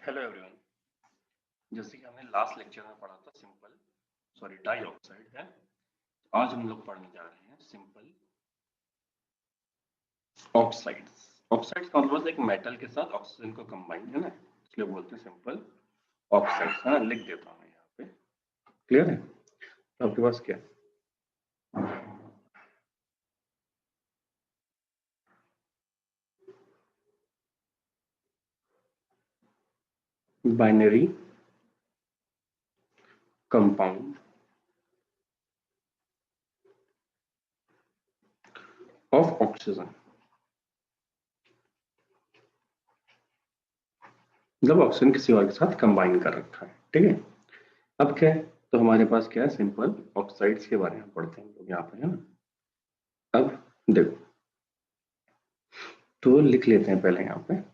Hello everyone. जैसे कि हमने लास्ट लेक्चर में पढ़ा था डाई ऑक्साइड है। आज हम लोग पढ़ने जा रहे हैं सिंपल ऑक्साइड्स। ऑक्साइड्स का मतलब एक मेटल के साथ ऑक्सीजन को कंबाइन है ना, इसलिए बोलते हैं सिंपल ऑक्साइड्स है ना। लिख देता हूँ यहाँ पे, क्लियर है। तो आपके पास क्या बाइनरी कंपाउंड ऑफ ऑक्सीजन, मतलब ऑक्सीजन किसी और के साथ कंबाइन कर रखा है, ठीक है। अब क्या है, तो हमारे पास क्या है, सिंपल ऑक्साइड्स के बारे में पढ़ते हैं लोग यहाँ पे, है ना। अब देखो, तो लिख लेते हैं पहले यहाँ पे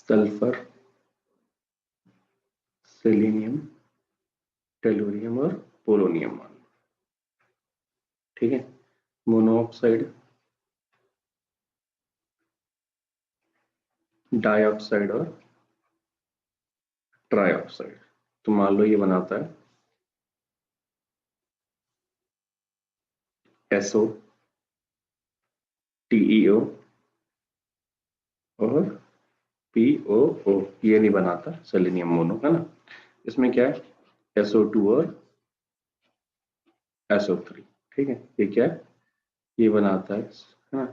सल्फर, सेलेनियम, टेलुरियम और पोलोनियम, ठीक है। मोनोऑक्साइड, डाइऑक्साइड और ट्राइऑक्साइड। तो मान लो ये बनाता है SO, TeO और POO। ये नहीं बनाता सेलेनियम मोनो, है ना। इसमें क्या है, SO2 और SO3, ठीक है। ये क्या है, ये बनाता है ना,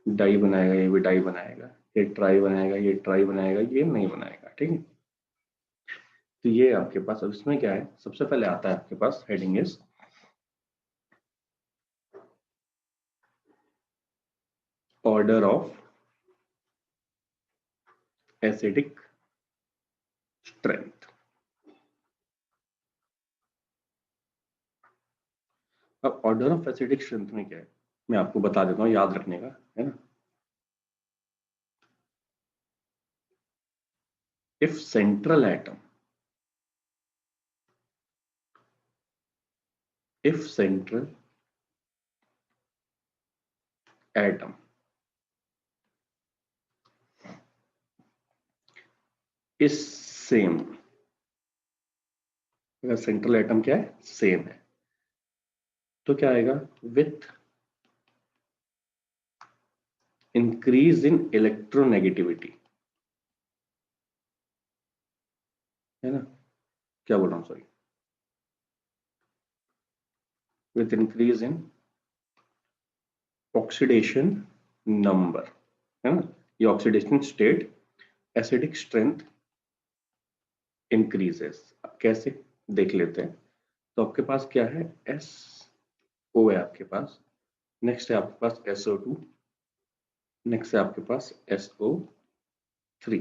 डाई बनाएगा, ये भी डाई बनाएगा, ये ट्राई बनाएगा, ये ट्राई बनाएगा, ये नहीं बनाएगा, ठीक है। तो ये आपके पास, अब इसमें क्या है, सबसे पहले आता है आपके पास heading is order of acidic strength. अब ऑर्डर ऑफ एसिडिक स्ट्रेंथ में क्या है, मैं आपको बता देता हूँ, याद रखने का, है ना। If central atom, if central atom is same, अगर सेंट्रल एटम क्या है, सेम है, तो क्या आएगा, विथ इंक्रीज इन इलेक्ट्रोनेगेटिविटी, है ना। क्या बोल रहा हूँ, sorry, with increase in oxidation number, है ना। ये oxidation state, acidic strength increases. कैसे, देख लेते हैं। तो आपके पास क्या है, SO है आपके पास, नेक्स्ट है आपके पास SO2, नेक्स्ट है आपके पास SO3।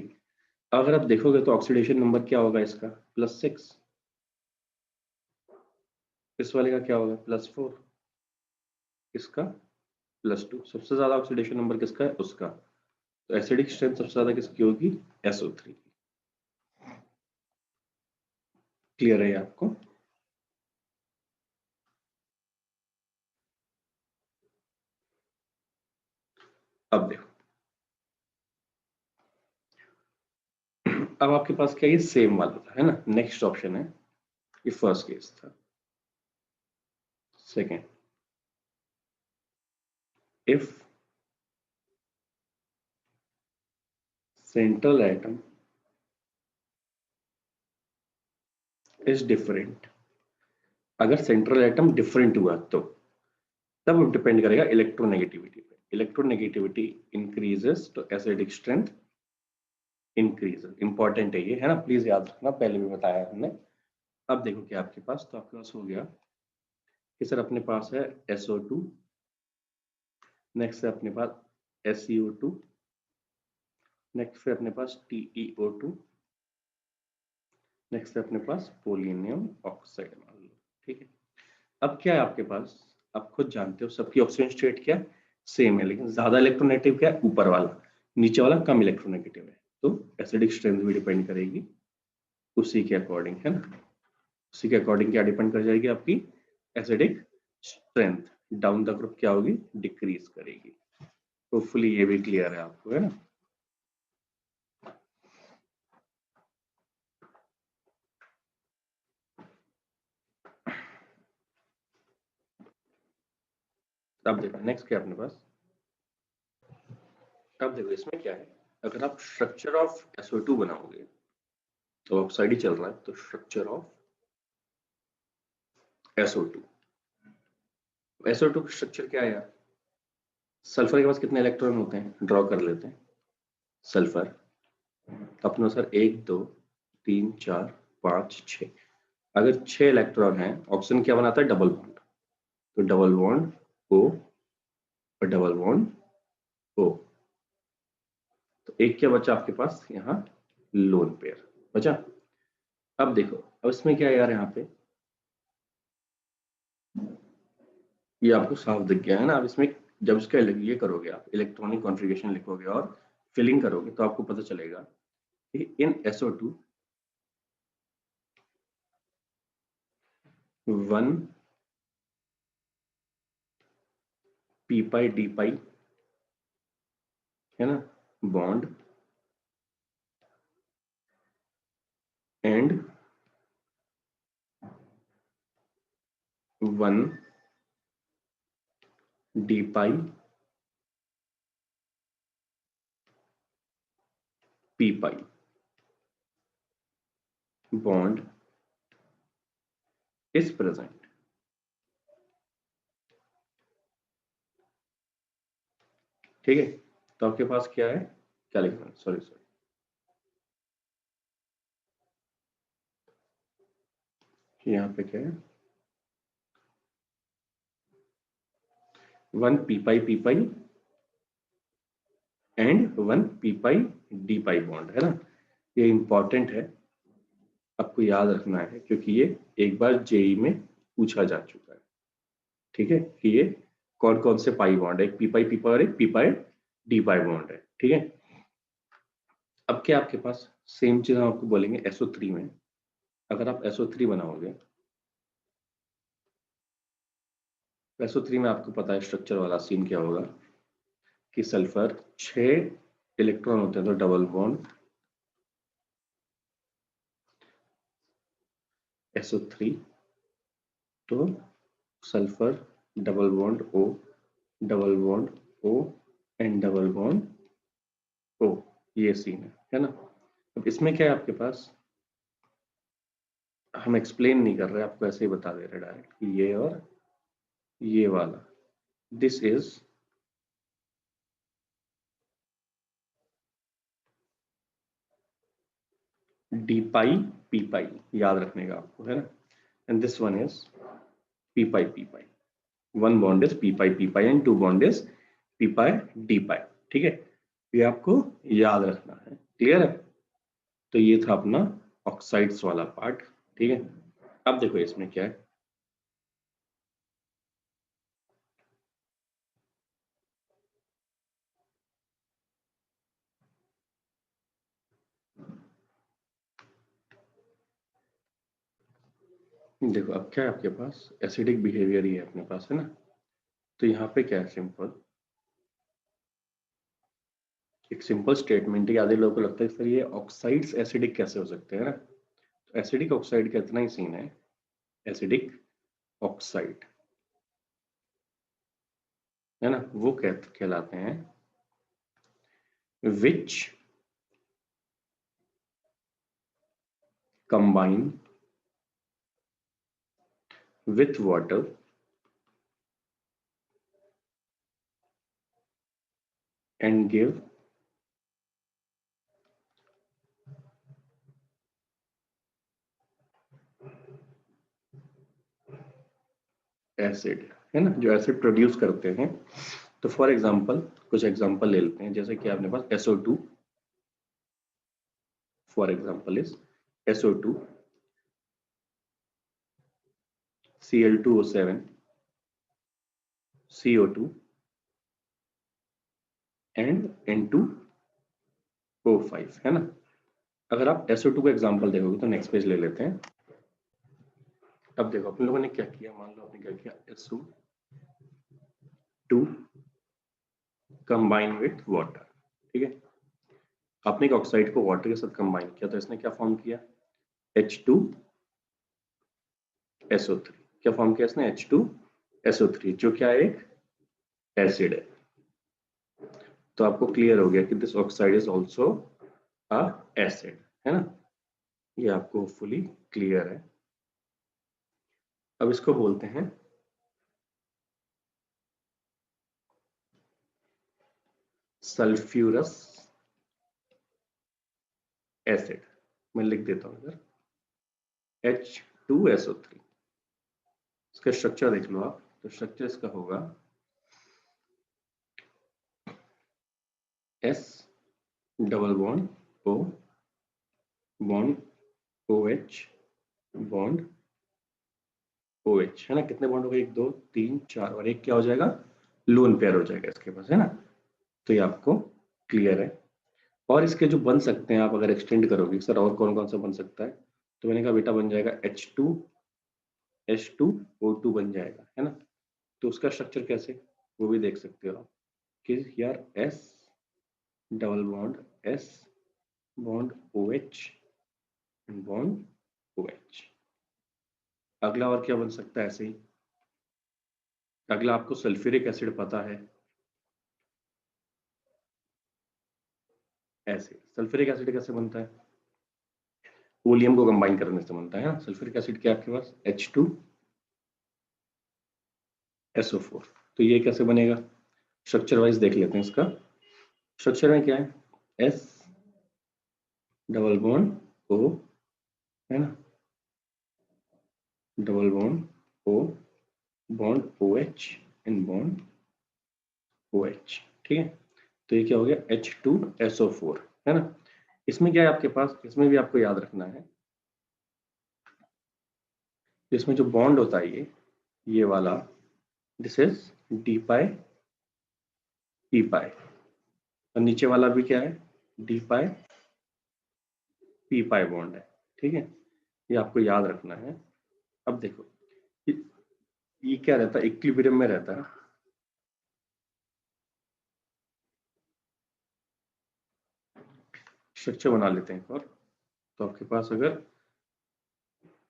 अगर आप देखोगे तो ऑक्सीडेशन नंबर क्या होगा इसका, +6, इस वाले का क्या होगा, +4, इसका +2। सबसे ज्यादा ऑक्सीडेशन नंबर किसका है, उसका। तो एसिडिक स्ट्रेंथ सबसे ज्यादा किसकी होगी, SO3। क्लियर है ये आपको। अब देखो, अब आपके पास क्या, ये सेम वाला था, है ना। नेक्स्ट ऑप्शन है, ये फर्स्ट केस था। Second, if central atom is different, अगर सेंट्रल एटम डिफरेंट हुआ तो तब डिपेंड करेगा इलेक्ट्रोनेगेटिविटी पे। इलेक्ट्रोनेगेटिविटी इंक्रीजेस तो एसिडिक स्ट्रेंथ इंक्रीजेस। इंपॉर्टेंट है ये, है ना, प्लीज याद रखना, पहले भी बताया हमने। अब देखो क्या आपके पास, तो आपके पास हो गया कि सर अपने पास है SO2, नेक्स्ट है अपने पास SeO2, नेक्स्ट है अपने पास TeO2, नेक्स्ट है अपने पास पोलिनियम ऑक्साइड, मान लो, ठीक है। अब क्या है आपके पास, आप खुद जानते हो सबकी ऑक्सीजन स्टेट क्या है, सेम है, लेकिन ज्यादा इलेक्ट्रोनेगेटिव क्या है, ऊपर वाला, नीचे वाला कम इलेक्ट्रोनेगेटिव है। तो एसिडिक स्ट्रेंथ भी डिपेंड करेगी उसी के अकॉर्डिंग, है ना। उसी के अकॉर्डिंग क्या डिपेंड कर जाएगी आपकी acidic strength, down the group क्या होगी, डिक्रीज करेगी। होपफुली ये भी क्लियर है आपको, है ना। अब देखो नेक्स्ट क्या अपने पास, अब देखो इसमें क्या है, अगर आप स्ट्रक्चर ऑफ SO2 बनाओगे तो ऑक्साइड ही चल रहा है, तो स्ट्रक्चर ऑफ SO2, SO2 का स्ट्रक्चर क्या है यार, सल्फर के पास कितने इलेक्ट्रॉन होते हैं, ड्रॉ कर लेते हैं। सल्फर अपने अनुसार 1 2 3 4 5 6, अगर 6 इलेक्ट्रॉन है, ऑक्सीजन क्या बनाता है, डबल बॉन्ड, तो डबल बॉन्ड O और डबल बॉन्ड O, तो एक क्या बचा आपके पास यहाँ, लोन पेयर बचा। अब देखो, अब इसमें क्या है यार, यहाँ पे ये आपको साफ दिख गया है ना। अब इसमें जब इसका ये करोगे, आप इलेक्ट्रॉनिक कॉन्फ़िगरेशन लिखोगे और फिलिंग करोगे, तो आपको पता चलेगा कि इन SO2 1 p पाई d पाई है ना, bond and 1 d pi p pi bond is present. ठीक है, तो आपके पास क्या है, क्या लिखना है, सॉरी यहाँ पे क्या है, 1 p pi and 1 p pi d pi bond, है ना। ये इंपॉर्टेंट है, आपको याद रखना है, क्योंकि ये एक बार जेई में पूछा जा चुका है। ठीक है, कि ये कौन कौन से पाई बॉन्ड है, एक पी पाई और एक पी पाई डी पाई बॉन्ड है। ठीक है, अब क्या आपके पास सेम चीज हम आपको बोलेंगे SO3 में, अगर आप SO3 बनाओगे, SO3 में आपको पता है स्ट्रक्चर वाला सीन क्या होगा, कि सल्फर 6 इलेक्ट्रॉन होते हैं, तो डबल बॉन्ड SO3, तो sulphur double bond O, double bond O and double bond O, ये सीन है ना। अब इसमें क्या है आपके पास, हम एक्सप्लेन नहीं कर रहे, आपको ऐसे ही बता दे रहे डायरेक्ट कि ये और ये वाला, this is D pi P pi, याद रखने का आपको, है ना। And this one is P pi, one bond is P pi and two bond is P pi D pi. ठीक है, ये आपको याद रखना है, क्लियर है। तो ये था अपना ऑक्साइड्स वाला पार्ट। ठीक है, अब देखो इसमें क्या है, देखो अब क्या है आपके पास, एसिडिक बिहेवियर ही है अपने पास, है ना। तो यहाँ पे क्या है, सिंपल, एक सिंपल स्टेटमेंट है, आधे लोगों को लगता है सर ये ऑक्साइड्स एसिडिक कैसे हो सकते हैं ना। तो एसिडिक ऑक्साइड का इतना ही सीन है, एसिडिक ऑक्साइड है ना, वो कहलाते हैं which combine with water and give acid, है ना, जो एसिड प्रोड्यूस करते हैं। तो फॉर एग्जांपल कुछ एग्जांपल ले लेते हैं, जैसे कि आपने पास SO2, for example is SO2 Cl2O7 CO2 and N2O5, है ना। अगर आप SO2 का एग्जांपल देखोगे, तो नेक्स्ट पेज ले लेते हैं, अब देखो अपन लोगों ने क्या किया, मान लो आपने क्या किया, SO2 कंबाइन विथ वाटर, ठीक है। आपने एक ऑक्साइड को वाटर के साथ कंबाइन किया तो इसने क्या फॉर्म किया, H2SO3। क्या फॉर्म किया इसने, H2SO3, जो क्या एक एसिड है। तो आपको क्लियर हो गया कि this oxide is also a acid, है ना। ये आपको फुली क्लियर है। अब इसको बोलते हैं सल्फ्यूरस एसिड। मैं लिख देता हूं इधर H2SO3। इसका स्ट्रक्चर देख लो आप, तो स्ट्रक्चर इसका होगा S double bond O bond OH bond OH, है ना। कितने बॉन्ड हो गए, 1 2 3 4, और एक क्या हो जाएगा, लोन पेयर हो जाएगा इसके पास, है ना। तो ये आपको क्लियर है। और इसके जो बन सकते हैं, आप अगर एक्सटेंड करोगे सर और कौन कौन सा बन सकता है, तो मैंने कहा बेटा बन जाएगा H2H2O2 बन जाएगा, है ना। तो उसका स्ट्रक्चर कैसे, वो भी देख सकते हो आप कि यार S double bond S bond OH bond OH। अगला और क्या बन सकता है ऐसे ही, अगला आपको सल्फ्यूरिक एसिड पता है, ऐसे सल्फ्यूरिक एसिड कैसे बनता है, वोलियम को कंबाइन करने से बनता है ना। सल्फ्यूरिक एसिड क्या आपके पास H2SO4। तो ये कैसे बनेगा, स्ट्रक्चर वाइज देख लेते हैं इसका। स्ट्रक्चर में क्या है, S डबल बॉन्ड O, है ना, double bond O bond OH in bond OH, ठीक है। तो ये क्या हो गया H2SO4, है ना। इसमें क्या है आपके पास, इसमें भी आपको याद रखना है, इसमें जो बॉन्ड होता है ये वाला, this is D pi P pi, और नीचे वाला भी क्या है, D pi P pi bond है, ठीक है। ये आपको याद रखना है। अब देखो ये क्या रहता है, इक्विलिब्रियम में रहता है। स्ट्रक्चर बना लेते हैं एक और। तो आपके पास अगर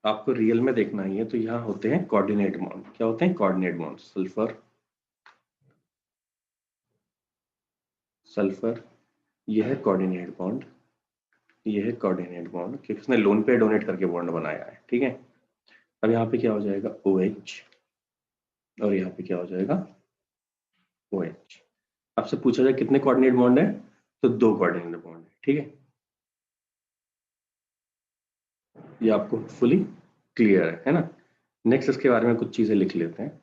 आपको रियल में देखना ही है तो यहाँ होते हैं कोऑर्डिनेट बॉन्ड। क्या होते हैं, कोऑर्डिनेट बॉन्ड। सल्फर सल्फर, ये है कोऑर्डिनेट बॉन्ड, ये है कोऑर्डिनेट बॉन्ड, क्योंकि उसने लोन पे डोनेट करके बॉन्ड बनाया है, ठीक है। अब यहाँ पे क्या हो जाएगा OH, और यहाँ पे क्या हो जाएगा OH। आपसे पूछा जाए कितने कोऑर्डिनेट बॉन्ड है, तो 2 कोऑर्डिनेट बॉन्ड है, ठीक है। ये आपको फुली क्लियर है ना। नेक्स्ट इसके बारे में कुछ चीजें लिख लेते हैं।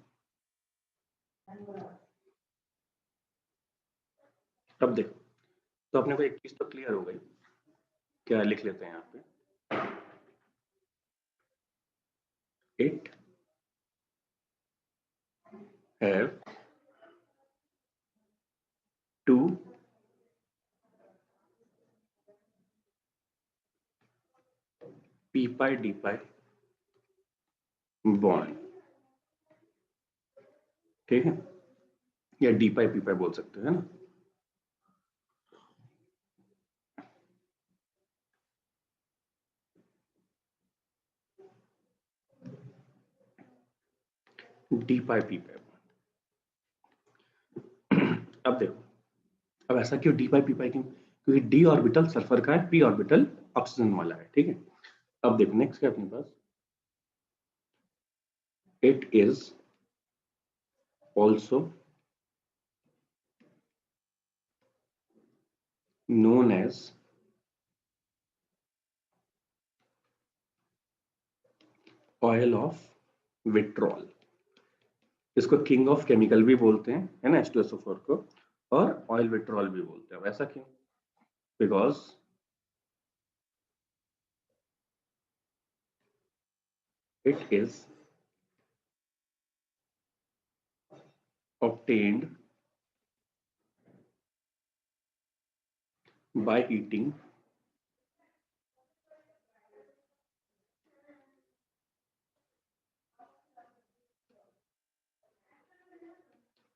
अब देखो, तो अपने को एक चीज तो क्लियर हो गई, क्या लिख लेते हैं यहाँ पे, it have 2 p pi d pi bond, ठीक है, या d पाई p पाई बोल सकते हैं ना। d पाई p पाई। अब देखो, अब ऐसा क्यों डी पाई पी पाई क्यों, क्योंकि डी ऑर्बिटल सल्फर का है, पी ऑर्बिटल ऑक्सीजन वाला है, ठीक है। अब देखो नेक्स्ट क्या अपने पास, it is also known as oil of vitriol. इसको किंग ऑफ केमिकल भी बोलते हैं, है ना, H2SO4 को, और ऑयल विट्रॉल भी बोलते हैं। ऐसा क्यों, because it is obtained by eating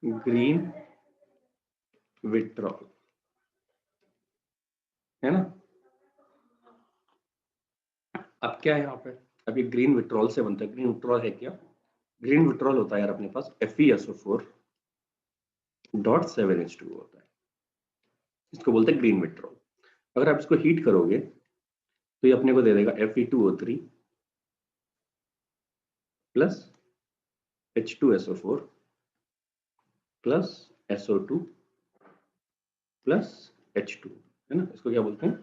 green vitriol, है ना। अब क्या है यहाँ पे, अब ये ग्रीन विट्रॉल से बनता है। ग्रीन विट्रॉल है क्या, ग्रीन विट्रॉल होता है यार अपने पास FeSO4.7H2O होता है, इसको बोलते हैं ग्रीन विट्रॉल। अगर आप इसको हीट करोगे तो ये अपने को दे देगा Fe2O3 plus H2SO4 plus SO2 plus H2, है ना। इसको क्या बोलते हैं,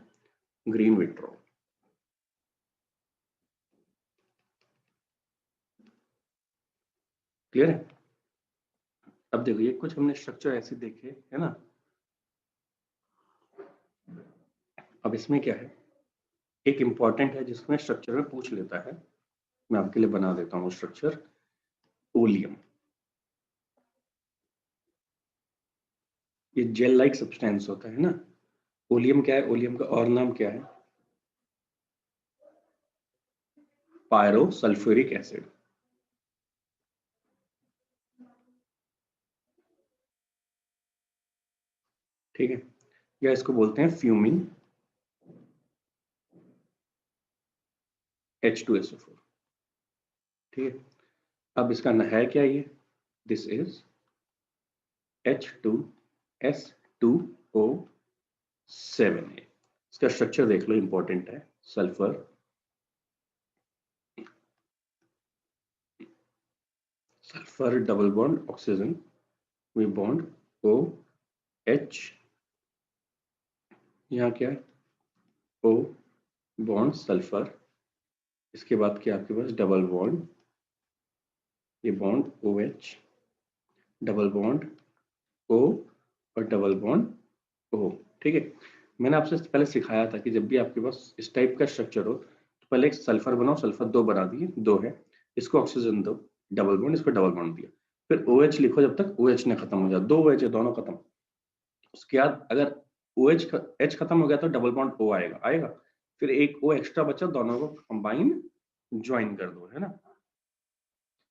ग्रीन विट्रॉल। क्लियर है। अब देखो ये कुछ हमने स्ट्रक्चर ऐसे देखे, है ना। अब इसमें क्या है, एक इंपॉर्टेंट है जिसमें स्ट्रक्चर में पूछ लेता है, मैं आपके लिए बना देता हूँ स्ट्रक्चर। ओलियम, ये जेल लाइक सब्सटेंस होता है ना। ओलियम क्या है, ओलियम का और नाम क्या है, पायरो सल्फ्यूरिक एसिड। ठीक है, या इसको बोलते हैं फ्यूमिंग H2SO4। ठीक है, अब इसका न है क्या ये, दिस इज H2S2O7। इसका स्ट्रक्चर देख लो, इंपॉर्टेंट है। Sulphur, sulphur double bond oxygen में बॉन्ड OH, यहाँ क्या है O बॉन्ड सल्फर, इसके बाद क्या आपके पास डबल बॉन्ड, ये bond OH, double bond O और डबल बॉन्ड O। ठीक है, मैंने आपसे पहले सिखाया था कि जब भी आपके पास इस टाइप का स्ट्रक्चर हो तो पहले एक सल्फर बनाओ, सल्फर दो बना दिए, दो है, इसको ऑक्सीजन दो, डबल बॉन्ड, इसको डबल बॉन्ड दिया, फिर OH लिखो जब तक OH ने खत्म हो जाए, दो OH है दोनों खत्म। उसके बाद अगर OH H खत्म हो गया तो डबल बॉन्ड O आएगा, फिर एक O एक्स्ट्रा बचा, दोनों को कंबाइन ज्वाइन कर दो, है ना।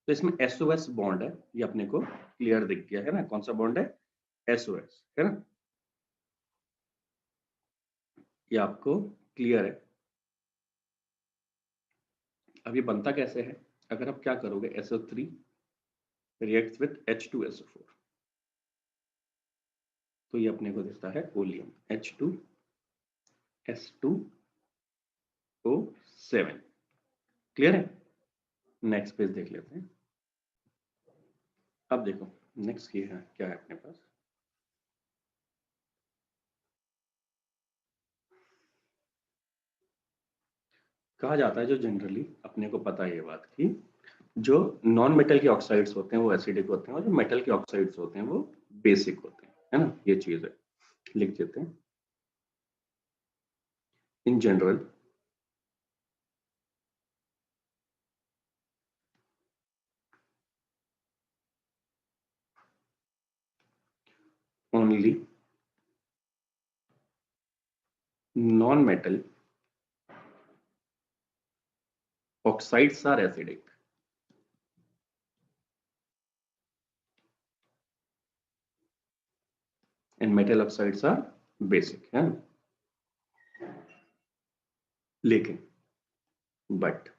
तो इसमें SOS बॉन्ड है, ये अपने को क्लियर दिख गया है ना, कौन सा बॉन्ड है, SOS, है ना, ये आपको क्लियर है। अब ये बनता कैसे है, अगर आप क्या करोगे, SO3 रिएक्ट्स विद H2SO4 तो ये अपने को देता है ओलियम H2S2O7। क्लियर है, नेक्स्ट पेज देख लेते हैं। अब देखो नेक्स्ट ये है, क्या है अपने पास, कहा जाता है, जो जनरली अपने को पता है ये बात की, जो नॉन मेटल के ऑक्साइड्स होते हैं वो एसिडिक होते हैं, और जो मेटल के ऑक्साइड्स होते हैं वो बेसिक होते हैं, है ना। ये चीज है, लिख देते हैं। In general only non-metal oxides are acidic and metal oxides are basic, है ना। लेकिन but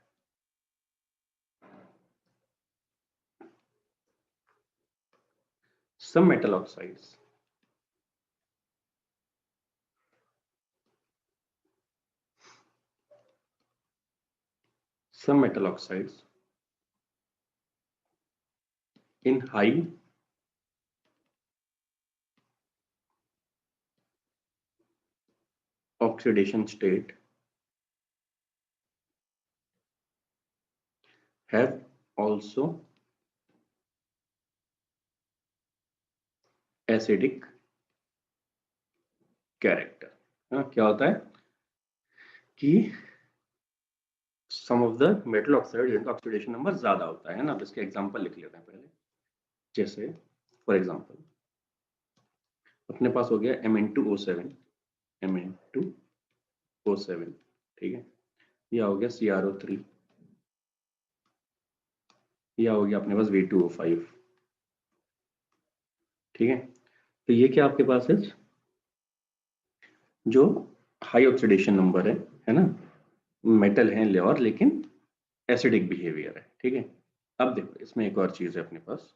some metal oxides in high oxidation state have also acidic character। हाँ, क्या होता है कि सम ऑफ द मेटल ऑक्साइड जिनका ऑक्सीडेशन नंबर ज्यादा होता है ना। अब इसके एग्जांपल लिख लेते हैं पहले। जैसे फॉर एग्जांपल अपने पास हो गया Mn2O7, Mn2O7, ठीक है, यह हो गया CrO3, यह हो गया अपने पास V2O5, ठीक है, तो ये क्या आपके पास है, जो हाई ऑक्सीडेशन नंबर है ना, मेटल है लेवर लेकिन एसिडिक बिहेवियर है। ठीक है, अब देखो इसमें एक और चीज है अपने पास।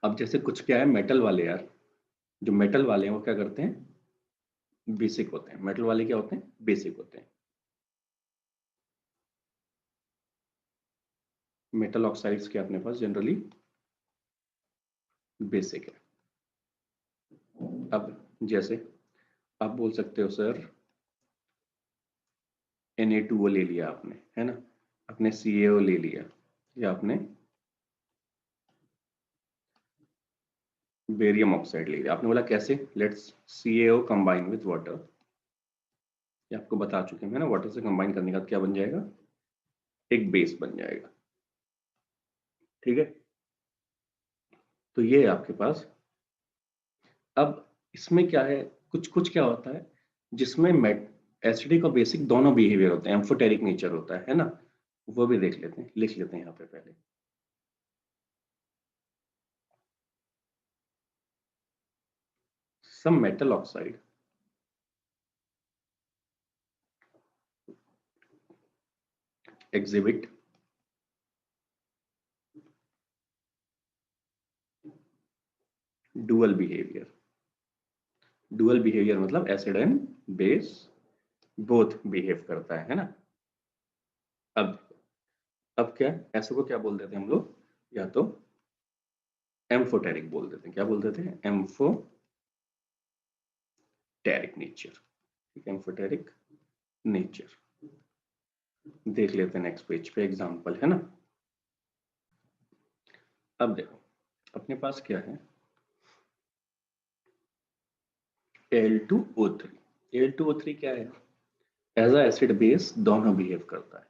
अब जैसे कुछ क्या है, मेटल वाले यार, जो मेटल वाले हैं वो क्या करते हैं, बेसिक होते हैं। मेटल वाले क्या होते हैं, बेसिक होते हैं। मेटल ऑक्साइड्स के अपने पास जनरली बेसिक है। अब जैसे आप बोल सकते हो सर Na2O ले लिया आपने, है ना, आपने CaO ले लिया, या आपने बेरियम ऑक्साइड ले लिया। आपने बोला कैसे, let's CaO combine with water, ये आपको बता चुके हैं ना, वाटर से कंबाइन करने का क्या बन जाएगा, एक बेस बन जाएगा। ठीक है, तो ये है आपके पास। अब इसमें क्या है, कुछ कुछ क्या होता है जिसमें एसिडिक और बेसिक दोनों बिहेवियर होते हैं, एम्फोटेरिक नेचर होता है ना, वो भी देख लेते हैं, लिख लेते हैं यहाँ पे पहले। Some metal oxide exhibit dual behavior। Dual behaviour मतलब acid and base both behave करता है ना। अब अब क्या, ऐसे को क्या बोल देते हैं हम लोग, या तो एम्फोटेरिक बोल देते हैं। क्या बोल देते हैं, एम्फोटेरिक नेचर। एम्फोटेरिक नेचर देख लेते हैं नेक्स्ट पेज पे एग्जांपल, है ना। अब देखो अपने पास क्या है, Al2O3। Al2O3 क्या है, एज अ एसिड बेस दोनों बिहेव करता है।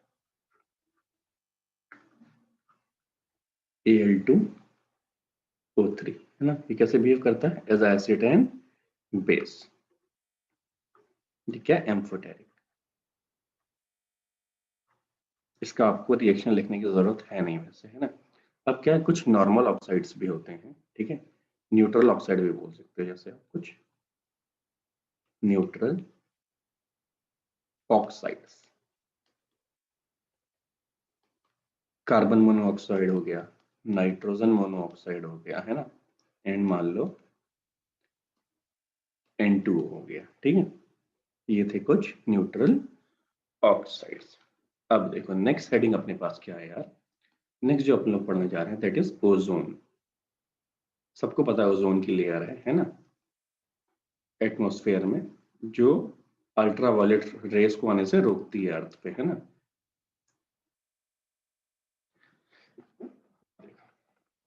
Al2O3 है ना, ये कैसे बिहेव करता है, as a acid and base. ये क्या, एम्फोटेरिक। इसका आपको रिएक्शन लिखने की जरूरत है नहीं वैसे, है ना। अब क्या है, कुछ नॉर्मल ऑक्साइड्स भी होते हैं, ठीक है, न्यूट्रल ऑक्साइड भी बोल सकते हैं, जैसे आप कुछ न्यूट्रल ऑक्साइड्स, कार्बन मोनोऑक्साइड हो गया, नाइट्रोजन मोनोऑक्साइड हो गया, है ना, एंड मान लो N2O हो गया। ठीक है, ये थे कुछ न्यूट्रल ऑक्साइड्स। अब देखो नेक्स्ट हेडिंग अपने पास क्या है यार, नेक्स्ट जो अपन लोग पढ़ने जा रहे हैं दैट इज ओजोन। सबको पता है ओजोन की लेयर है ना, एटमॉस्फेयर में, जो अल्ट्रावायलेट रेस को आने से रोकती है अर्थ पे, है ना।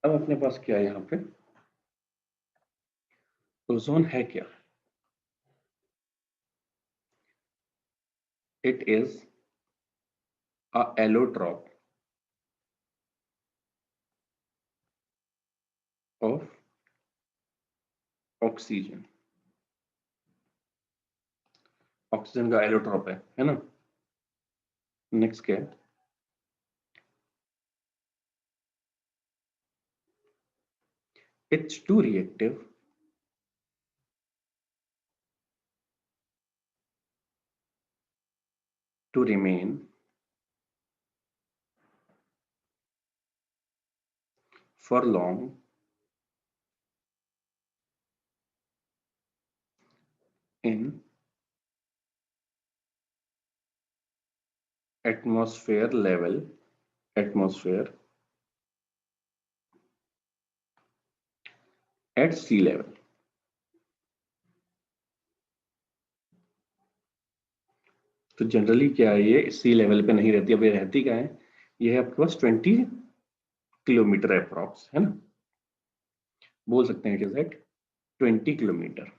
अब अपने पास क्या है यहाँ पे, ओजोन है क्या, it is a allotrope of oxygen. Oxygen का एलोट्रॉप है ना। नेक्स्ट क्या है, H2 reactive to remain for long in atmosphere at sea level। तो जनरली क्या है, ये सी लेवल पे नहीं रहती। अब ये रहती क्या है, ये है आपके पास 20 किलोमीटर अप्रॉक्स, है ना, बोल सकते हैं it is at 20 kilometre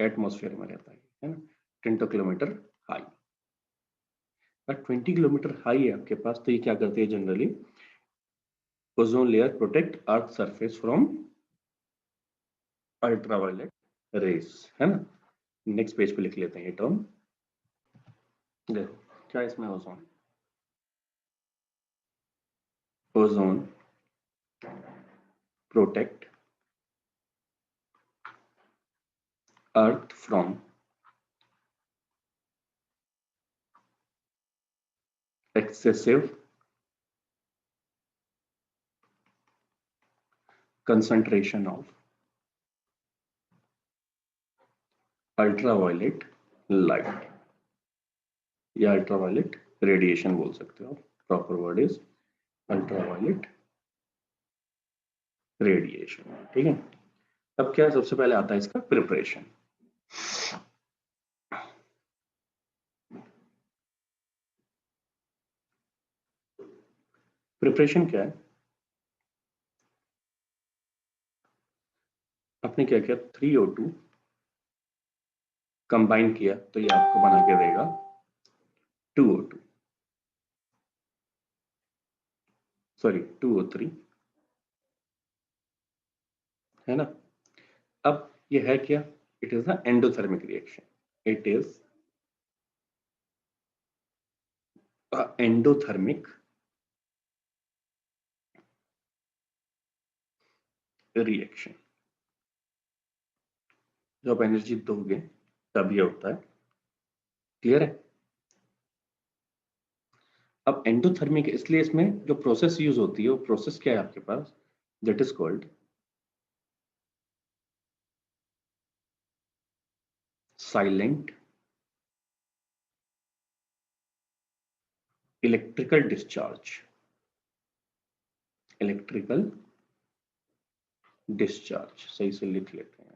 atmosphere में रहता है ना, 20 किलोमीटर हाई। और 20 किलोमीटर हाई है आपके पास, तो ये क्या करती है generally, ozone layer protect earth surface from ultraviolet rays, है ना। नेक्स्ट पेज पे लिख लेते हैं ये टर्म। देखो क्या इसमें ozone, ozone protect earth from excessive concentration of ultraviolet light या अल्ट्रावायलेट रेडिएशन बोल सकते हो, proper word is ultraviolet radiation. ठीक है, अब क्या सबसे पहले आता है इसका प्रिपरेशन। प्रिपरेशन क्या है, आपने क्या किया 3O2 कंबाइन किया तो ये आपको बना के देगा 2O2 सॉरी 2O3 है ना। अब ये है क्या, it is the endothermic reaction, it is endothermic reaction. जब आप एनर्जी दोगे तब ये होता है, क्लियर है। अब एंडोथर्मिक इसलिए इसमें जो प्रोसेस यूज होती है वो प्रोसेस क्या है आपके पास, that is called silent electrical discharge. Electrical discharge सही से लिख लेते हैं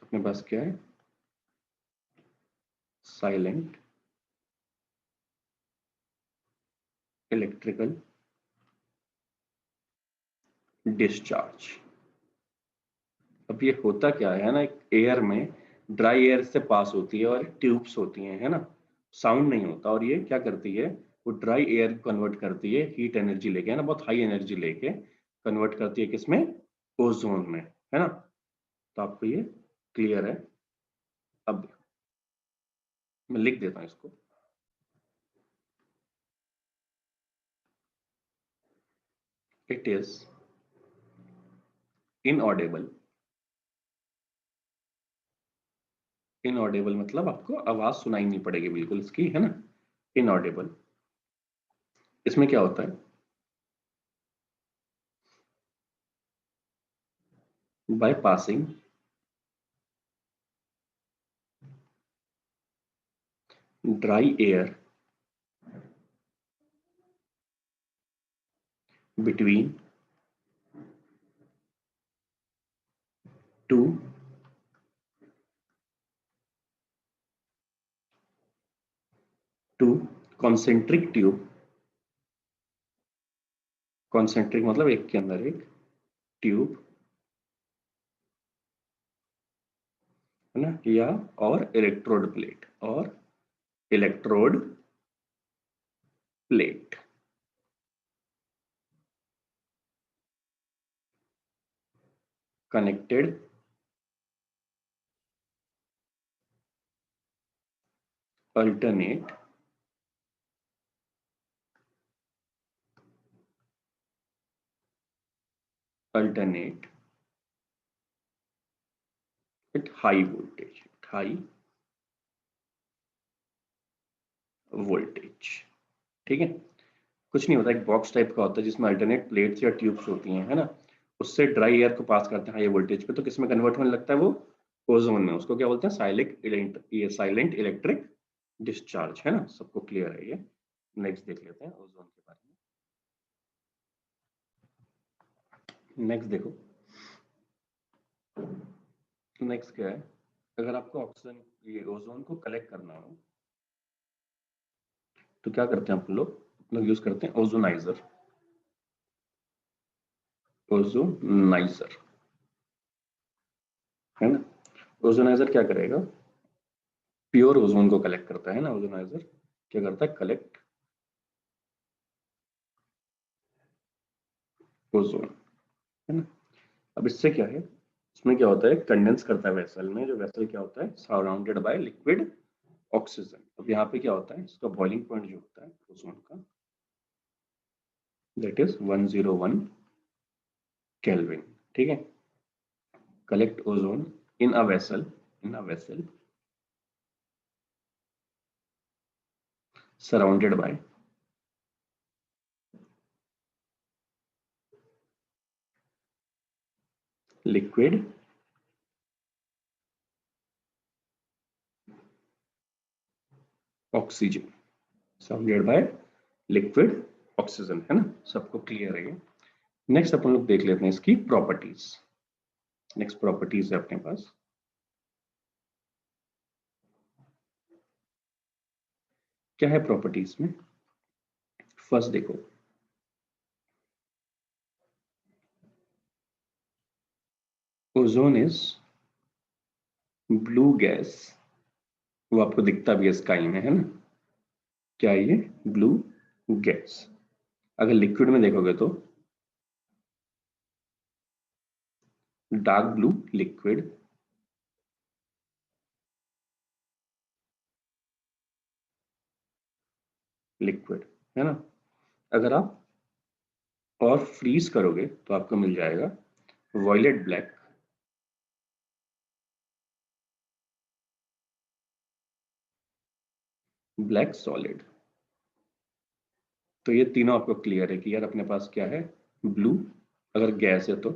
अपने पास क्या है, साइलेंट इलेक्ट्रिकल डिस्चार्ज। अब ये होता क्या है ना, एक एयर में ड्राई एयर से पास होती है और ट्यूब्स होती हैं, है ना, साउंड नहीं होता, और ये क्या करती है, वो ड्राई एयर कन्वर्ट करती है हीट एनर्जी लेके, है ना, बहुत हाई एनर्जी लेके कन्वर्ट करती है किसमें, ओजोन में, है ना। तो आपको ये क्लियर है। अब मैं लिख देता हूं इसको, इट इज इनऑडिबल। इनऑडिबल मतलब आपको आवाज सुनाई नहीं पड़ेगी बिल्कुल इसकी, है ना, इनऑडिबल। इसमें क्या होता है, by passing dry air between two concentric tube। Concentric मतलब एक के अंदर एक ट्यूब, है ना, या और इलेक्ट्रोड प्लेट, और electrode plate connected alternate alternate at high voltage, high voltage. ठीक है, कुछ नहीं होता, एक बॉक्स टाइप का होता है जिसमें अल्टरनेट प्लेट्स या ट्यूब्स होती हैं, है ना, उससे ड्राई एयर को पास करते हैं हाई वोल्टेज पे, तो किसमें कन्वर्ट होने लगता है वो, ओजोन में। उसको क्या बोलते हैं, साइलेंट इलेक्ट्रिक डिस्चार्ज, है ना, सबको क्लियर है ये। नेक्स्ट देख लेते हैं ओजोन के बारे में। नेक्स्ट देखो, नेक्स्ट क्या है, अगर आपको ऑक्सीजन ये ओजोन को कलेक्ट करना हो तो क्या करते हैं आप लोग यूज करते हैं ओजोनाइजर। ओजोनाइजर, है ना, ओजोनाइजर क्या करेगा, प्योर ओजोन को कलेक्ट करता है ना, ओजोनाइजर क्या करता है, कलेक्ट ओजोन, है ना। अब इससे क्या है, इसमें क्या होता है, कंडेंस करता है वेसल में, जो वेसल क्या होता है, सराउंडेड बाय लिक्विड ऑक्सीजन। अब यहाँ पे क्या होता है, इसका बॉइलिंग पॉइंट जो होता है ओजोन का, दैट इज 101 केल्विन। ठीक है, collect ozone in a vessel, surrounded by liquid oxygen, surrounded by liquid oxygen, है ना, सबको क्लियर है। नेक्स्ट अपन लोग देख लेते हैं इसकी प्रॉपर्टीज। नेक्स्ट प्रॉपर्टीज है अपने पास, क्या है प्रॉपर्टीज में। फर्स्ट देखो, ओजोन इज ब्लू गैस, वो आपको दिखता भी है स्काई में, है ना, क्या है ये, ब्लू गैस। अगर लिक्विड में देखोगे तो डार्क ब्लू लिक्विड, है ना। अगर आप और फ्रीज करोगे तो आपको मिल जाएगा वॉयलेट ब्लैक, ब्लैक सॉलिड। तो ये तीनों आपको क्लियर है कि यार अपने पास क्या है, ब्लू अगर गैस है तो,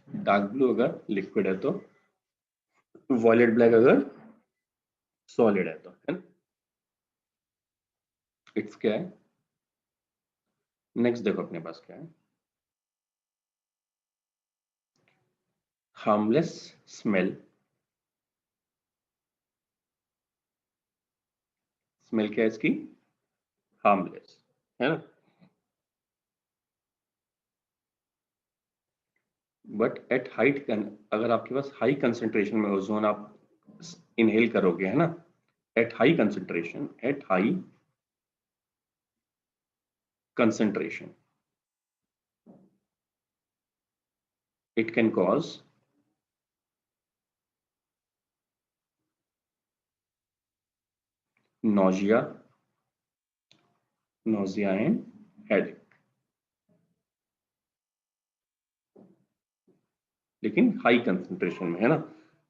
डार्क ब्लू अगर लिक्विड है तो, वॉयलेट ब्लैक अगर सॉलिड है तो, है ना। इट्स क्या है, नेक्स्ट देखो अपने पास क्या है, हार्मलेस स्मेल, स्मेल क्या है इसकी, हार्मलेस, है ना। बट एट हाइट, अगर आपके पास हाई कंसेंट्रेशन में ओजोन आप इनहेल करोगे, है ना, at high concentration, it can cause nausea and headache। लेकिन हाई कंसंट्रेशन में, है ना।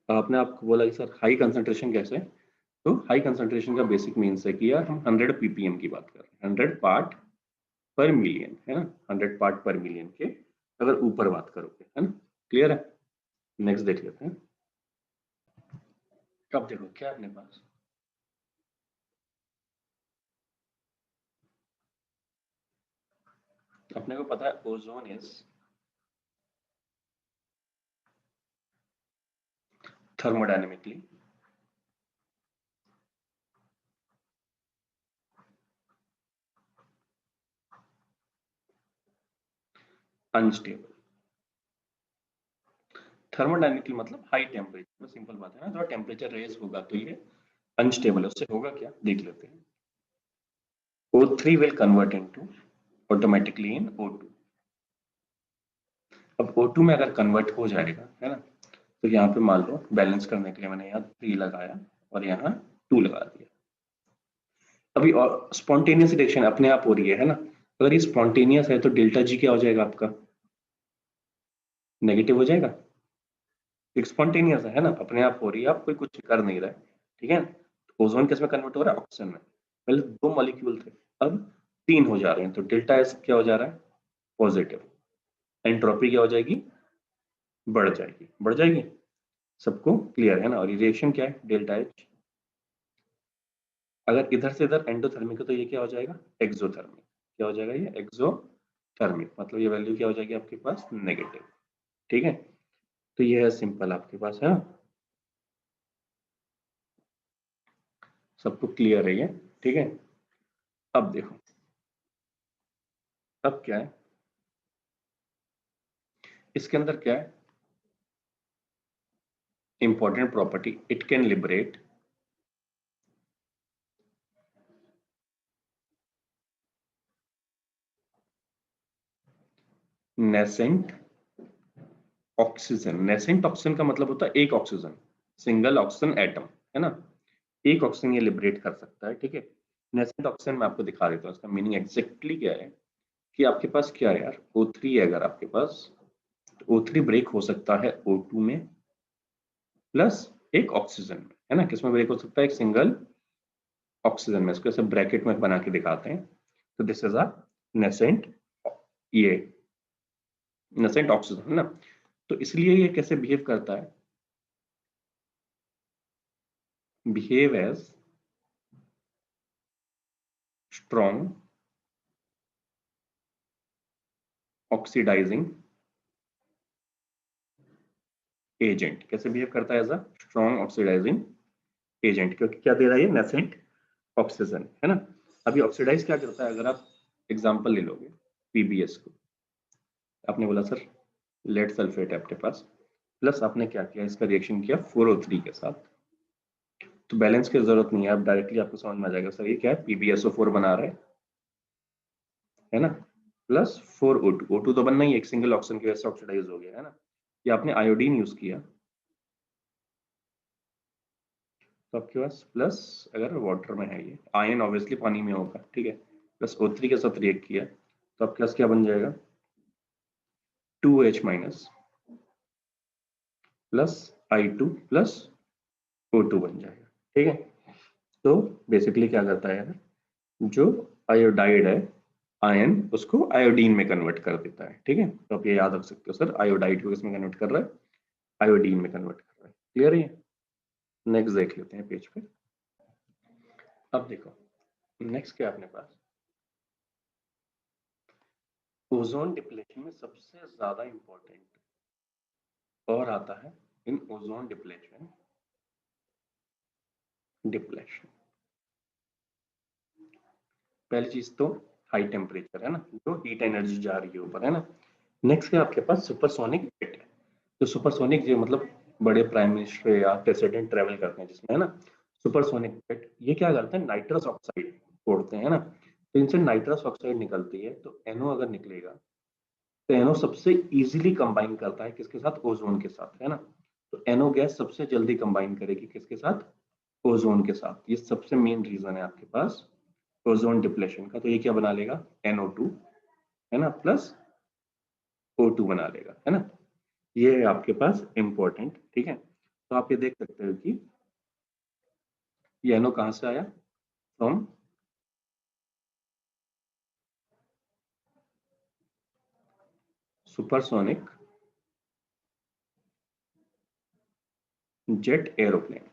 आपने आपको बोला कि सर हाई कंसंट्रेशन कैसे, तो हाई कंसंट्रेशन का बेसिक मीन्स है कि यार हम 100 ppm की बात कर रहे हैं, 100 पार्ट पर मिलियन, है ना, 100 पार्ट पर मिलियन के अगर ऊपर बात करोगे, है ना। क्लियर है, नेक्स्ट देख लेते हैं। अब देखो क्या है अपने पास, अपने को पता है ozone is thermodynamically unstable. Thermodynamically मतलब हाई टेम्परेचर, सिंपल बात है ना, थोड़ा टेम्परेचर रेज होगा तो ये अनस्टेबल है। उससे होगा क्या, देख लेते हैं। O3 will convert into automatically in O2। अब O2 में अगर कन्वर्ट हो जाएगा, है ना, तो यहाँ पे मान लो बैलेंस करने के लिए मैंने यहाँ 3 लगाया और यहाँ 2 लगा दिया। अभी और स्पॉन्टेनियस रिएक्शन अपने आप हो रही है ना, अगर ये स्पॉन्टेनियस है तो डेल्टा जी क्या हो जाएगा आपका, नेगेटिव हो जाएगा। एक स्पॉन्टेनियस है ना, अपने आप हो रही है, आप कोई कुछ कर नहीं रहा है, ठीक है। ओजोन किस में कन्वर्ट हो रहा है, ऑक्सीजन में। पहले 2 मॉलिक्यूल थे, अब 3 हो जा रहे हैं, तो डेल्टा एस क्या हो जा रहा है, पॉजिटिव। एंट्रोपी क्या हो जाएगी, बढ़ जाएगी। सबको क्लियर है ना। और रिएक्शन क्या है, डेल्टा एच। अगर इधर से इधर एंडोथर्मिक है तो ये क्या हो जाएगा, एक्सोथर्मिक। क्या हो जाएगा ये, एक्सोथर्मिक, मतलब ये वैल्यू क्या हो जाएगी आपके पास, नेगेटिव। ठीक है, तो ये है सिंपल आपके पास, है ना, सबको क्लियर है ये। ठीक है, अब देखो, अब क्या है इसके अंदर, क्या है important property, it can liberate nascent oxygen. Nascent oxygen का मतलब होता है एक ऑक्सीजन, सिंगल ऑक्सीजन एटम, है ना। एक ऑक्सीजन ये लिबरेट कर सकता है, ठीक है। नेसेंट ऑक्सीजन मैं आपको दिखा देता हूँ, इसका मीनिंग एग्जैक्टली क्या है कि आपके पास क्या है यार, O3 है अगर आपके पास, तो O3 ब्रेक हो सकता है O2 में प्लस एक ऑक्सीजन में, है ना। किसमें ब्रेक हो सकता है, एक सिंगल ऑक्सीजन में। इसको ऐसे ब्रैकेट में बना के दिखाते हैं, तो दिस इज अ नेसेंट, ये नेसेंट ऑक्सीजन है ना। तो इसलिए ये कैसे बिहेव करता है, behave as strong oxidising agent. कैसे बिहेव करता है, as a strong oxidising agent, क्योंकि क्या दे रहा है ये, नेसेंट ऑक्सीजन, है ना। अभी ऑक्सीडाइज क्या करता है, अगर आप एग्जांपल ले लोगे पीबीएस को, आपने बोला सर लेड सल्फेट है आपके पास, प्लस आपने क्या किया, इसका रिएक्शन किया 4O3 के साथ, तो बैलेंस की जरूरत नहीं है, आप डायरेक्टली आपको समझ में आ जाएगा सर ये क्या है, PbSO4 बना रहा है ना, प्लस 4O2, O2 तो बनना ही, एक सिंगल ऑक्सीजन की वजह से ऑक्सीडाइज हो गया, है ना। ये आपने आयोडीन यूज किया, तो आपके पास प्लस, अगर वाटर में है ये, आयन ऑब्वियसली पानी में होगा, ठीक है, प्लस O3 के साथ रिएक्ट किया, तो आपके पास क्या बन जाएगा, 2H minus plus I2 plus O2 बन जाएगा, ठीक है। तो बेसिकली क्या करता है यार, जो आयोडाइड है आयन, उसको आयोडीन में कन्वर्ट कर देता है, ठीक है। तो आप ये याद रख सकते हो सर, आयोडाइड को किसमें कन्वर्ट कर रहा है, आयोडीन में कन्वर्ट कर रहा है। क्लियर है। नेक्स्ट देख लेते हैं पेज पे। अब देखो नेक्स्ट क्या है अपने पास, ओजोन डिप्लेशन में सबसे ज्यादा इंपॉर्टेंट और आता है, इन ओजोन डिप्लेशन, डिप्लेशन पहली चीज तो हाई टेम्परेचर है ना, जो हीट एनर्जी जा रही है ऊपर, है ना। नेक्स्ट क्या आपके पास, सुपरसोनिक जेट है। तो सुपरसोनिक जेट मतलब बड़े प्राइम मिनिस्टर या प्रेसिडेंट ट्रेवल करते हैं जिसमें, है ना, सुपरसोनिक जेट, ये क्या करते हैं, नाइट्रस ऑक्साइड छोड़ते हैं, है ना। तो इनसे नाइट्रस ऑक्साइड निकलती है, तो NO अगर निकलेगा, तो NO सबसे इजीली कंबाइन करता है किसके साथ, ओजोन के साथ, है ना। तो NO गैस सबसे जल्दी कंबाइन करेगी किसके साथ, ओजोन के साथ। ये सबसे मेन रीजन है आपके पास ओजोन डिप्लेशन का। तो ये क्या बना लेगा, NO2, है ना, प्लस O2 बना लेगा, है ना। ये है आपके पास इंपॉर्टेंट, ठीक है। तो आप ये देख सकते हो कि ये NO कहां से आया, फ्रॉम सुपरसोनिक जेट एरोप्लेन,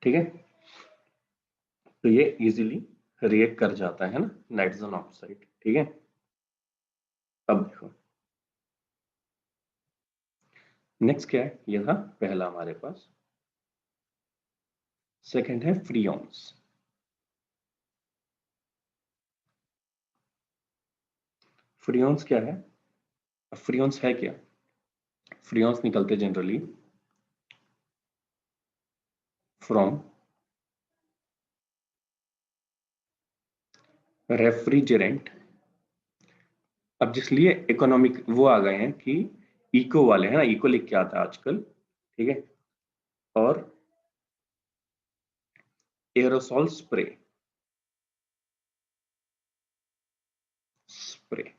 ठीक है। तो ये इजीली रिएक्ट कर जाता है ना नाइट्रोजन ऑक्साइड, ठीक है। अब देखो नेक्स्ट क्या है, ये था पहला हमारे पास। सेकंड है फ्रियोन्स। फ्रियोन्स क्या है, फ्रियोन्स है क्या, फ्रियोन्स निकलते जनरली फ्रॉम रेफ्रिजरेंट। अब जिसलिए इकोनॉमिक वो आ गए हैं कि इको वाले, है ना, इको लिख के आता है आजकल, ठीक है। और एरोसॉल स्प्रे, स्प्रे,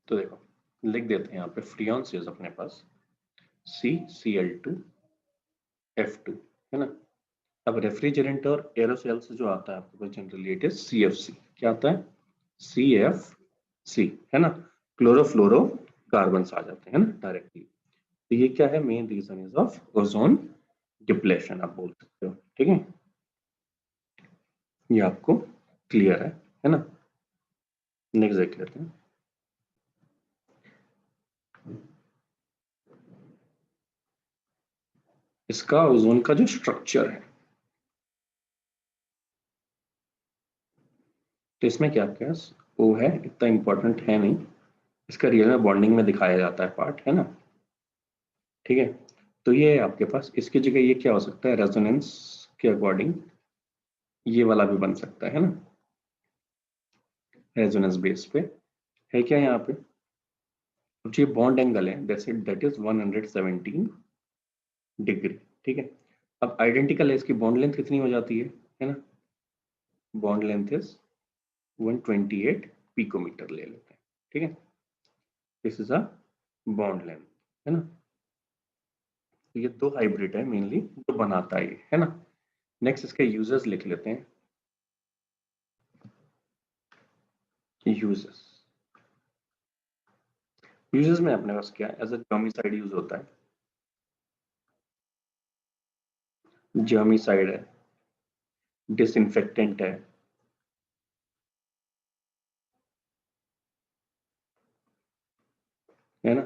तो देखो लिख देते हैं यहाँ पे, फ्रियोन्स इज अपने पास CCl2F2, है ना। अब रेफ्रिजरेंट और एरोसॉल्स जो आता है आपके पास जनरली, इट इज CFC। क्या आता है, CFC, है ना। क्लोरोफ्लोरो कार्बन आ जाते हैं ना डायरेक्टली। तो ये क्या है, main reason is of ozone depletion आप बोल सकते हो, ठीक है। ये आपको क्लियर है ना। नेक्स्ट देख लेते हैं। इसका ओजोन का जो स्ट्रक्चर है, तो इसमें क्या आपके पास O है, इतना इंपॉर्टेंट है नहीं, इसका रियल में बॉन्डिंग में दिखाया जाता है पार्ट, है ना, ठीक है। तो ये है आपके पास, इसकी जगह ये क्या हो सकता है, रेजोनेंस के अकॉर्डिंग ये वाला भी बन सकता है ना, रेजोनेंस बेस पे है क्या यहाँ पे, जो बॉन्ड एंगल है दैट इज 117 डिग्री, ठीक है। अब आइडेंटिकल है, इसकी बॉन्ड लेंथ कितनी हो जाती है ना, बॉन्ड लेंथ इज 128 पिकोमीटर ले लेते हैं, ठीक है। This is a bond length, है ना। तो ये दो हाइब्रिड है मेनली जो बनाता है ये, है ना। नेक्स्ट इसके यूजर्स लिख लेते हैं। यूजर्स यूजर्स में अपने पास क्या है, एज अ जर्मिसाइड यूज होता है, जर्मिसाइड है, डिसइंफेक्टेंट है ना,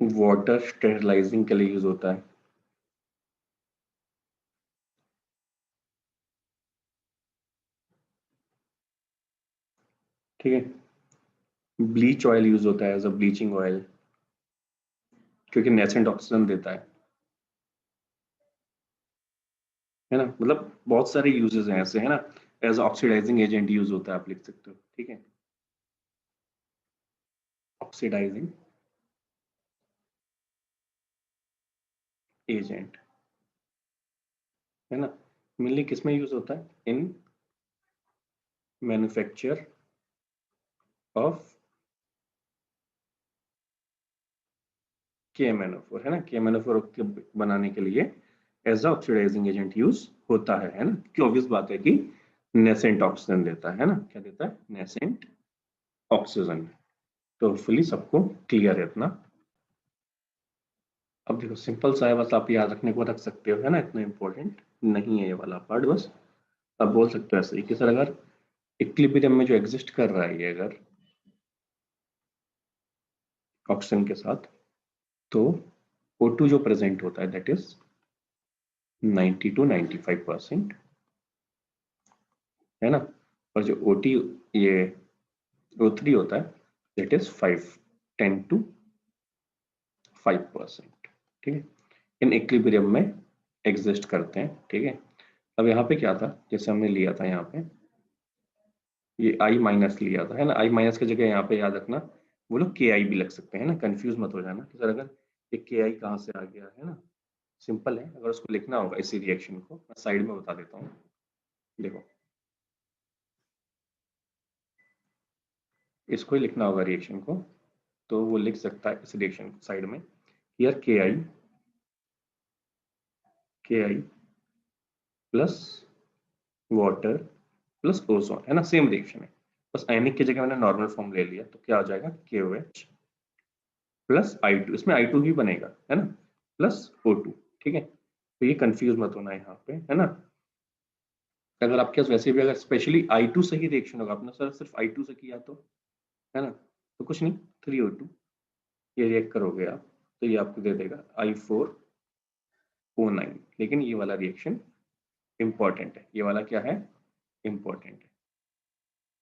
वाटर स्टेरिलाइजिंग के लिए यूज होता है, ठीक है। ब्लीच ऑयल यूज होता है एज अ ब्लीचिंग ऑयल, क्योंकि नेसेंट ऑक्सीजन देता है ना। मतलब बहुत सारे यूजेस हैं ऐसे, है ना। एज ऑक्सीडाइजिंग एजेंट यूज होता है, आप लिख सकते हो, ठीक है। ऑक्सीडाइजिंग एजेंट, है ना। मेनली किसमें यूज होता है, इन मैन्युफैक्चर ऑफ KMnO4, है ना। KMnO4 बनाने के लिए as a oxidising agent use होता है ना। कि ऑब्वियस बात है कि नेसेंट ऑक्सीजन देता है ना, क्या देता है, नेसेंट ऑक्सीजन। तो होपफुली सबको क्लियर है इतना। अब देखो सिंपल सा है, बस आप याद रखने को रख सकते हो, है ना, इतना इंपॉर्टेंट नहीं है ये वाला पार्ट। बस आप बोल सकते हो ऐसे ही कि सर अगर इक्विलिब्रियम में जो एग्जिस्ट कर रहा है ये अगर ऑक्सीजन के साथ, तो O2 जो प्रेजेंट होता है दैट इज 90 to 95%, है ना। और जो OT ये O3 होता है दैट इज 10 to 5%, ठीक है। इन इक्विलिब्रियम में एग्जिस्ट करते हैं, ठीक है। अब यहाँ पे क्या था, जैसे हमने लिया था यहाँ पे ये I माइनस लिया था, है ना। I माइनस की जगह यहाँ पे याद रखना वो लोग KI भी लग सकते हैं ना, कंफ्यूज मत हो जाना कि सर अगर ये KI कहाँ से आ गया, है ना। सिंपल है, अगर उसको लिखना होगा इसी रिएक्शन को, मैं साइड में बता देता हूँ। देखो इसको ही लिखना होगा रिएक्शन को, तो वो लिख सकता है इस रिएक्शन को साइड में, यार KI plus water plus ozone, है ना, सेम रिएक्शन है। बस आयनिक की जगह मैंने नॉर्मल फॉर्म ले लिया, तो क्या हो जाएगा, KOH प्लस I2, इसमें I2 ही बनेगा, है ना, प्लस O2, ठीक है। तो ये कंफ्यूज मत होना यहाँ पे, है ना। अगर आपके पास वैसे भी अगर स्पेशली I2 से ही रिएक्शन होगा, आपने सर सिर्फ I2 से किया तो, है ना, तो कुछ नहीं, 3O2 ये रिएक्ट करोगे आप, तो ये आपको दे देगा I4O9। लेकिन ये वाला रिएक्शन इंपॉर्टेंट है, ये वाला क्या है, इंपॉर्टेंट है,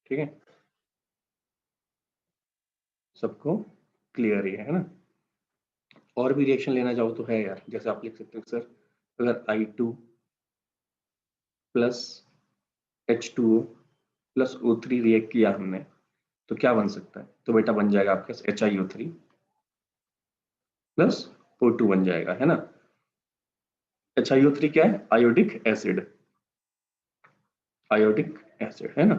ठीक है। सबको क्लियर ही है ना। और भी रिएक्शन लेना चाहो तो है यार, जैसे आप लिख सकते हो सर अगर I2 plus H2O plus O3 react किया हमने तो क्या बन सकता है, तो बेटा बन जाएगा आपके पास HiO3 प्लस O2 बन जाएगा, है ना। HiO3 क्या है, आयोडिक एसिड, आयोडिक एसिड, है ना।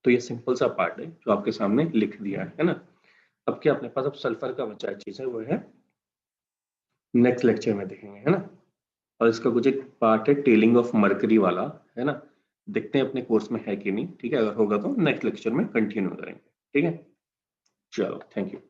तो ये सिंपल सा पार्ट है जो आपके सामने लिख दिया है ना। अब क्या अपने पास अब सल्फर का बचा है चीज है, वो है नेक्स्ट लेक्चर में देखेंगे, है ना। और इसका कुछ एक पार्ट है टेलिंग ऑफ मरकरी वाला, है ना। देखते हैं अपने कोर्स में है कि नहीं, ठीक है। अगर होगा तो नेक्स्ट लेक्चर में कंटिन्यू करेंगे, ठीक है। चलो थैंक यू।